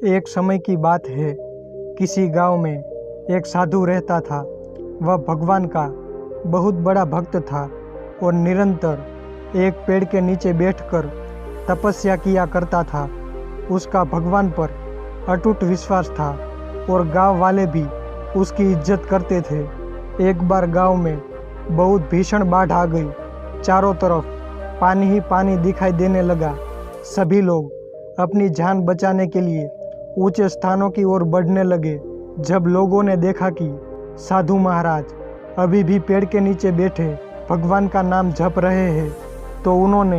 एक समय की बात है। किसी गांव में एक साधु रहता था। वह भगवान का बहुत बड़ा भक्त था और निरंतर एक पेड़ के नीचे बैठकर तपस्या किया करता था। उसका भगवान पर अटूट विश्वास था और गांव वाले भी उसकी इज्जत करते थे। एक बार गांव में बहुत भीषण बाढ़ आ गई। चारों तरफ पानी ही पानी दिखाई देने लगा। सभी लोग अपनी जान बचाने के लिए ऊंचे स्थानों की ओर बढ़ने लगे। जब लोगों ने देखा कि साधु महाराज अभी भी पेड़ के नीचे बैठे भगवान का नाम जप रहे हैं, तो उन्होंने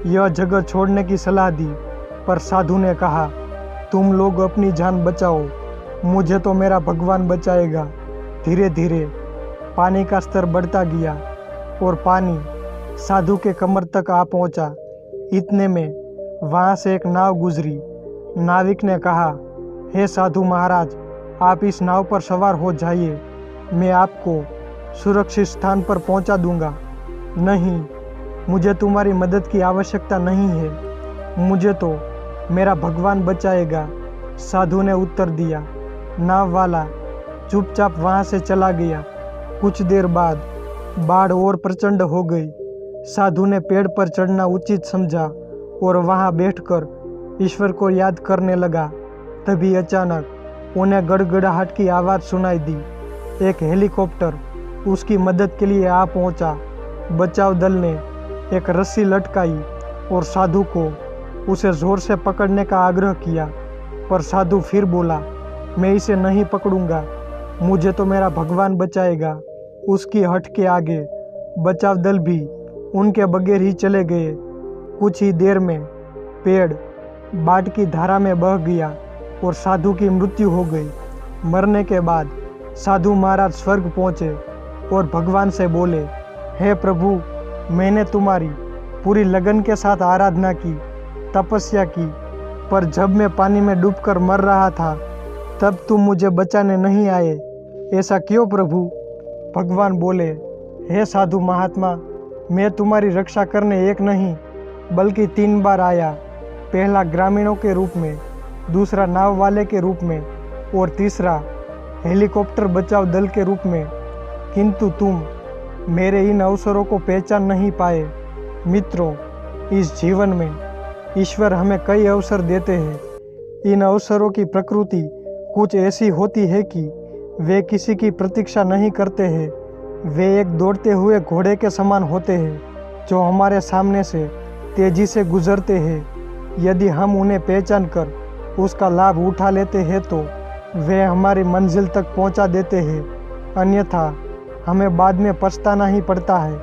यह जगह छोड़ने की सलाह दी। पर साधु ने कहा, तुम लोग अपनी जान बचाओ, मुझे तो मेरा भगवान बचाएगा। धीरे धीरे पानी का स्तर बढ़ता गया और पानी साधु के कमर तक आ पहुंचा। इतने में वहां से एक नाव गुजरी। नाविक ने कहा, हे साधु महाराज, आप इस नाव पर सवार हो जाइए, मैं आपको सुरक्षित स्थान पर पहुंचा दूंगा। नहीं, मुझे तुम्हारी मदद की आवश्यकता नहीं है, मुझे तो मेरा भगवान बचाएगा, साधु ने उत्तर दिया। नाव वाला चुपचाप वहां से चला गया। कुछ देर बाद बाढ़ और प्रचंड हो गई। साधु ने पेड़ पर चढ़ना उचित समझा और वहां बैठकर ईश्वर को याद करने लगा। तभी अचानक उन्हें गड़गड़ाहट की आवाज़ सुनाई दी। एक हेलीकॉप्टर उसकी मदद के लिए आ पहुंचा। बचाव दल ने एक रस्सी लटकाई और साधु को उसे जोर से पकड़ने का आग्रह किया, पर साधु फिर बोला, मैं इसे नहीं पकड़ूंगा, मुझे तो मेरा भगवान बचाएगा। उसकी हट के आगे बचाव दल भी उनके बगैर ही चले गए। कुछ ही देर में पेड़ बाढ़ की धारा में बह गया और साधु की मृत्यु हो गई। मरने के बाद साधु महाराज स्वर्ग पहुँचे और भगवान से बोले, हे प्रभु, मैंने तुम्हारी पूरी लगन के साथ आराधना की, तपस्या की, पर जब मैं पानी में डूबकर मर रहा था तब तुम मुझे बचाने नहीं आए। ऐसा क्यों प्रभु? भगवान बोले, हे साधु महात्मा, मैं तुम्हारी रक्षा करने एक नहीं बल्कि 3 बार आया। पहला ग्रामीणों के रूप में, दूसरा नाव वाले के रूप में और तीसरा हेलीकॉप्टर बचाव दल के रूप में, किंतु तुम मेरे इन अवसरों को पहचान नहीं पाए। मित्रों, इस जीवन में ईश्वर हमें कई अवसर देते हैं। इन अवसरों की प्रकृति कुछ ऐसी होती है कि वे किसी की प्रतीक्षा नहीं करते हैं। वे एक दौड़ते हुए घोड़े के समान होते हैं जो हमारे सामने से तेजी से गुजरते हैं। यदि हम उन्हें पहचान कर उसका लाभ उठा लेते हैं तो वे हमारी मंजिल तक पहुंचा देते हैं, अन्यथा हमें बाद में पछताना ही पड़ता है।